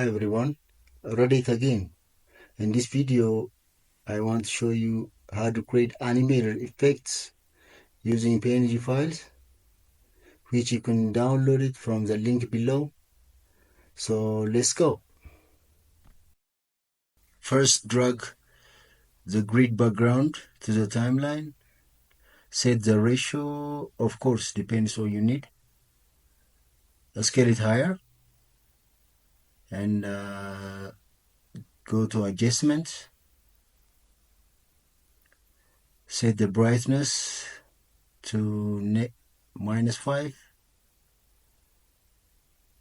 everyone, ready again. In this video, I want to show you how to create animated effects using PNG files, which you can download it from the link below. So let's go. First, drag the grid background to the timeline. Set the ratio, of course, depends what you need. Scale it higher and go to adjustment. Set the brightness to -5.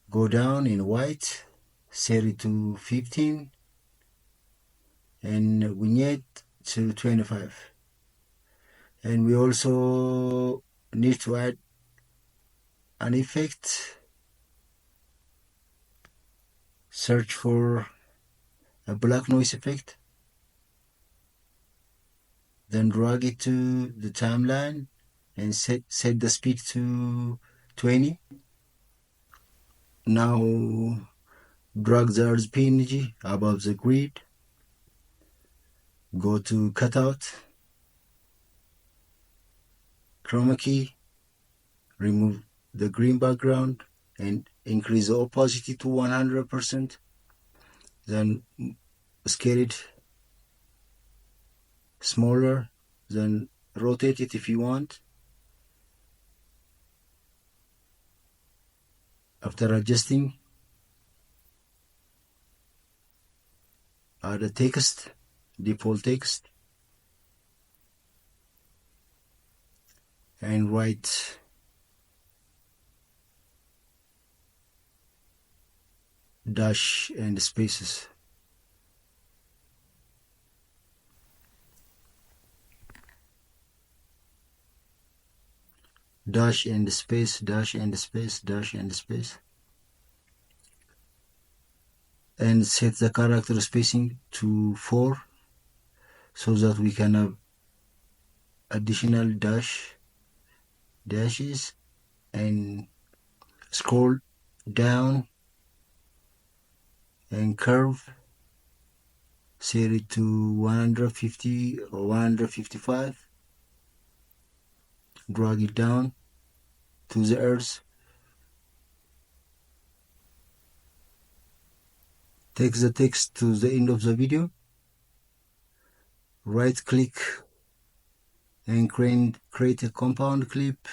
Go down in white, set it to 15, and vignette to 25. And we also need to add an effect. Search for a black noise effect. Then drag it to the timeline and set the speed to 20. Now drag the Earth PNG above the grid. Go to cutout, chroma key, remove the green background and increase the opacity to 100%. Then scale it smaller, then rotate it if you want. After adjusting, add a text, default text, and write dash and spaces. Dash and space, dash and space, dash and space. And set the character spacing to 4 so that we can have additional dashes, and scroll down and curve, set it to 150 or 155. Drag it down to the earth. Take the text to the end of the video. Right click and create a compound clip.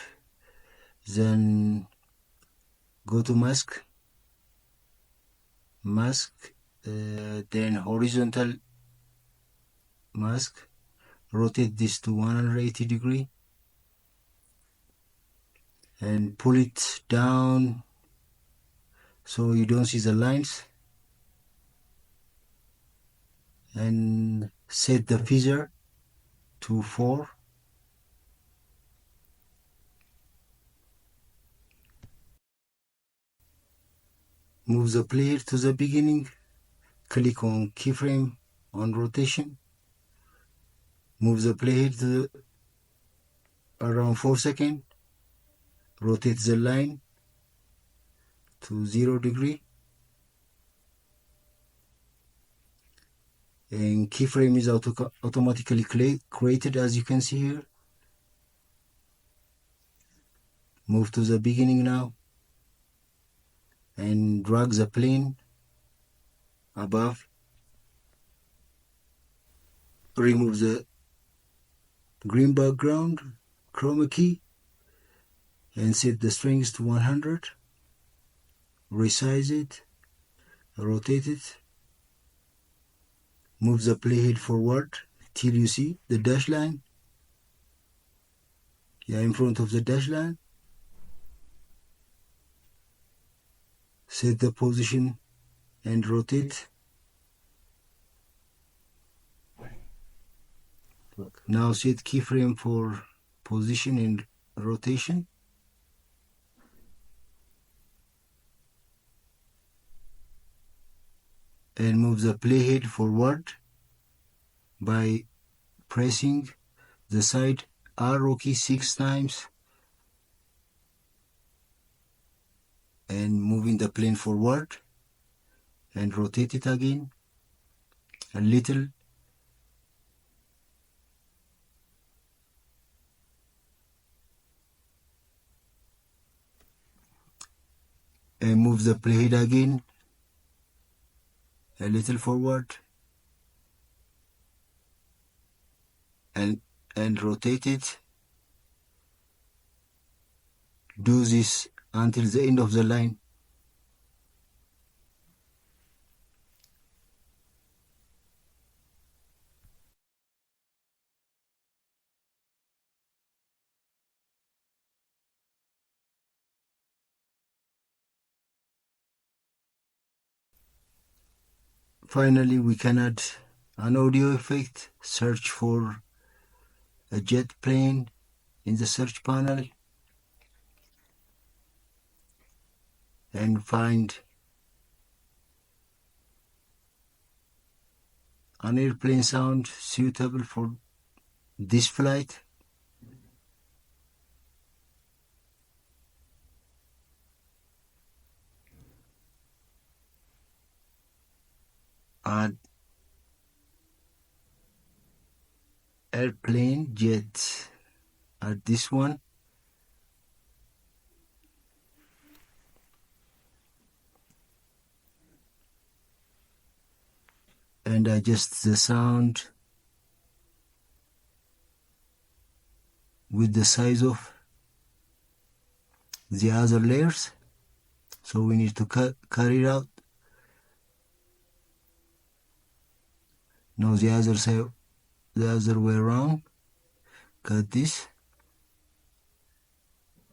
Then go to mask, then horizontal mask. Rotate this to 180 degree and pull it down so you don't see the lines, and set the feather to 4. Move the player to the beginning, click on keyframe on rotation, move the player to around 4 seconds, rotate the line to 0 degree, and keyframe is automatically created, as you can see here. Move to the beginning now and drag the plane above. Remove the green background, chroma key, and set the strings to 100. Resize it, rotate it. Move the playhead forward till you see the dash line. In front of the dash line. Set the position and rotate. Now set keyframe for position and rotation. And move the playhead forward by pressing the side arrow key 6 times and moving the plane forward. and rotate it again a little. And move the playhead again a little forward and rotate it. Do this until the end of the line. Finally, we can add an audio effect. Search for a jet plane in the search panel and find an airplane sound suitable for this flight. Add airplane jet at this one. And adjust the sound with the size of the other layers. So we need to cut it out. No, the other side, the other way around. Cut this.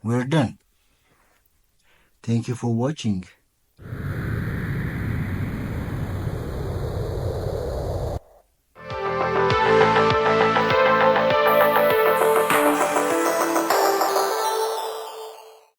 We're done. Thank you for watching.